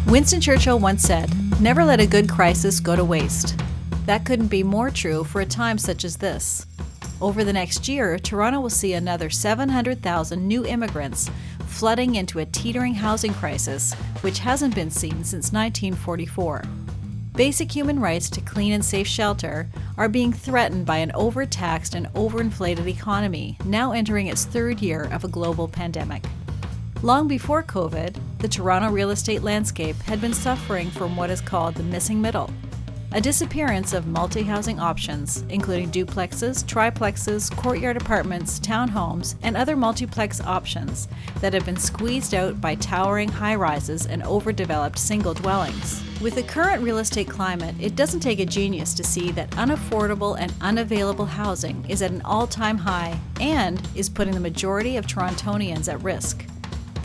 Winston Churchill once said, "Never let a good crisis go to waste." That couldn't be more true for a time such as this. Over the next year, Toronto will see another 700,000 new immigrants flooding into a teetering housing crisis, which hasn't been seen since 1944. Basic human rights to clean and safe shelter are being threatened by an overtaxed and overinflated economy, now entering its third year of a global pandemic. Long before COVID, the Toronto real estate landscape had been suffering from what is called the missing middle, a disappearance of multi-housing options, including duplexes, triplexes, courtyard apartments, townhomes, and other multiplex options that have been squeezed out by towering high-rises and overdeveloped single dwellings. With the current real estate climate, it doesn't take a genius to see that unaffordable and unavailable housing is at an all-time high and is putting the majority of Torontonians at risk.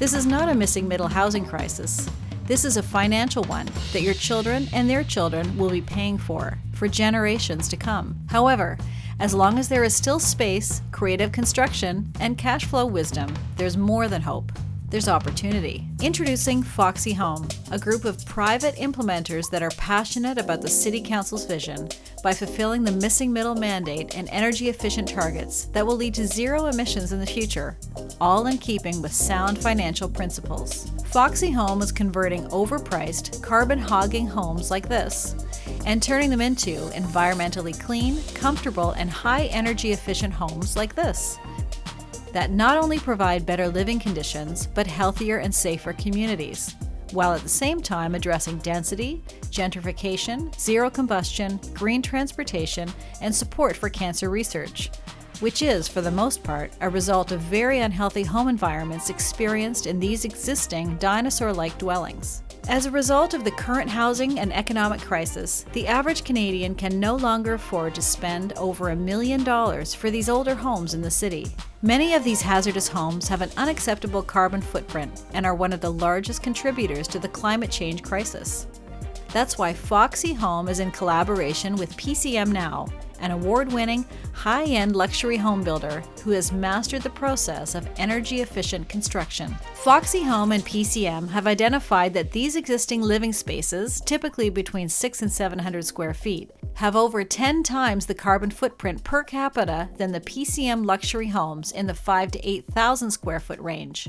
This is not a missing middle housing crisis. This is a financial one that your children and their children will be paying for generations to come. However, as long as there is still space, creative construction, and cash flow wisdom, there's more than hope. There's opportunity. Introducing Foxy Home, a group of private implementers that are passionate about the City Council's vision by fulfilling the missing middle mandate and energy-efficient targets that will lead to zero emissions in the future, all in keeping with sound financial principles. Foxy Home is converting overpriced, carbon-hogging homes like this and turning them into environmentally clean, comfortable, and high-energy efficient homes like this that not only provide better living conditions, but healthier and safer communities, while at the same time addressing density, gentrification, zero combustion, green transportation, and support for cancer research, which is, for the most part, a result of very unhealthy home environments experienced in these existing dinosaur-like dwellings. As a result of the current housing and economic crisis, the average Canadian can no longer afford to spend over $1 million for these older homes in the city. Many of these hazardous homes have an unacceptable carbon footprint and are one of the largest contributors to the climate change crisis. That's why Foxy Home is in collaboration with PCMnow, an award-winning, high-end luxury home builder who has mastered the process of energy-efficient construction. Foxy Home and PCM have identified that these existing living spaces, typically between 600 and 700 square feet, have over 10 times the carbon footprint per capita than the PCM luxury homes in the 5,000 to 8,000 square foot range.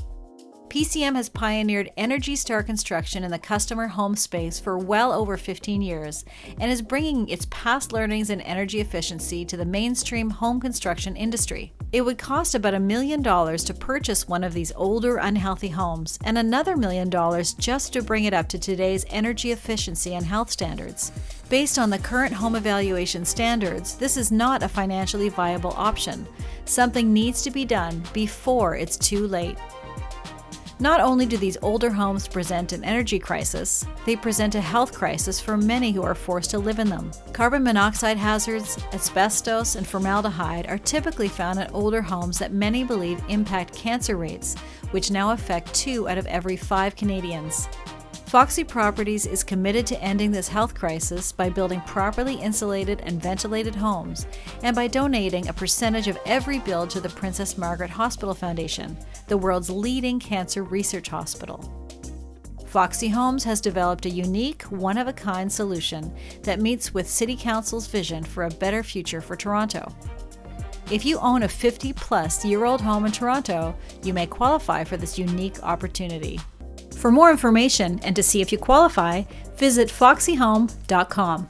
PCM has pioneered Energy Star construction in the customer home space for well over 15 years and is bringing its past learnings in energy efficiency to the mainstream home construction industry. It would cost about $1 million to purchase one of these older, unhealthy homes and another $1 million just to bring it up to today's energy efficiency and health standards. Based on the current home evaluation standards, this is not a financially viable option. Something needs to be done before it's too late. Not only do these older homes present an energy crisis, they present a health crisis for many who are forced to live in them. Carbon monoxide hazards, asbestos, and formaldehyde are typically found in older homes that many believe impact cancer rates, which now affect 2 out of every 5 Canadians. Foxy Properties is committed to ending this health crisis by building properly insulated and ventilated homes and by donating a percentage of every bill to the Princess Margaret Hospital Foundation, the world's leading cancer research hospital. Foxy Homes has developed a unique, one-of-a-kind solution that meets with City Council's vision for a better future for Toronto. If you own a 50-plus-year-old home in Toronto, you may qualify for this unique opportunity. For more information and to see if you qualify, visit Foxyhome.com.